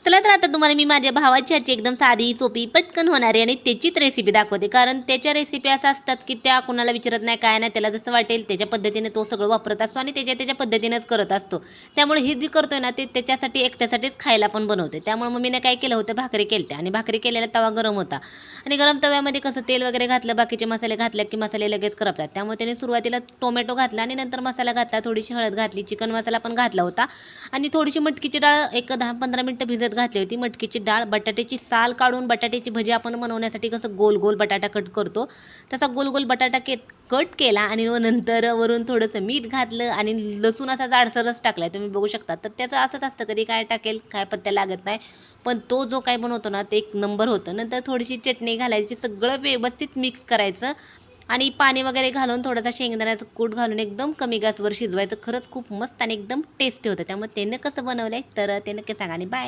चला तर आता तुम्हाला मी माझ्या भावाची आजची एकदम साधी सोपी पटकन होणारी आणि त्याचीच रेसिपी दाखवते. कारण त्याच्या रेसिपी असं असतात की त्या कुणाला विचारत नाही, काय नाही, त्याला जसं वाटेल त्याच्या पद्धतीने तो सगळं वापरत असतो आणि त्याच्या पद्धतीनेच करत असतो. त्यामुळे हे जे करतोय ना ते त्याच्यासाठी एकट्यासाठीच खायला पण बनवते. त्यामुळे मम्मीने काय केलं होतं, भाकरी केलत्या आणि भाकरी केलेला तवा गरम होता आणि गरम तव्यामध्ये कसं तेल वगैरे घातलं, बाकीचे मसाले घातले की मसाले लगेच करपतात. त्यामुळे त्याने सुरुवातीला टोमॅटो घातला आणि नंतर मसाला घातला, थोडीशी हळद घातली, चिकन मसाला पण घातला होता आणि थोडीशी मटकीची डाळ एक 10-15 मिनिटं भिजत घातली होती. मटकीची डाळ, बटाट्याची साल काढून बटाट्याची भजी आपण बनवण्यासाठी कसं गोल गोल बटाटा कट करतो तसा गोल गोल बटाटा कट केला आणि नंतर वरून थोडंसं मीठ घातलं आणि लसूण असा जाडसरच टाकलाय, तुम्ही बघू शकता. तर त्याचं असंच असतं, कधी काय टाकेल काय पत्त्या लागत नाही, पण तो जो काय बनवतो ना ते एक नंबर होतं. नंतर थोडीशी चटणी घालायची, सगळं व्यवस्थित मिक्स करायचं आणि पाणी वगैरे घालून थोडासा शेंगदाण्याचं कूट घालून एकदम कमी गॅसवर शिजवायचं. खरंच खूप मस्त आणि एकदम टेस्टी होतं. त्यामुळे त्यानं कसं बनवलं आहे तर ते नक्की सांगा आणि बाय.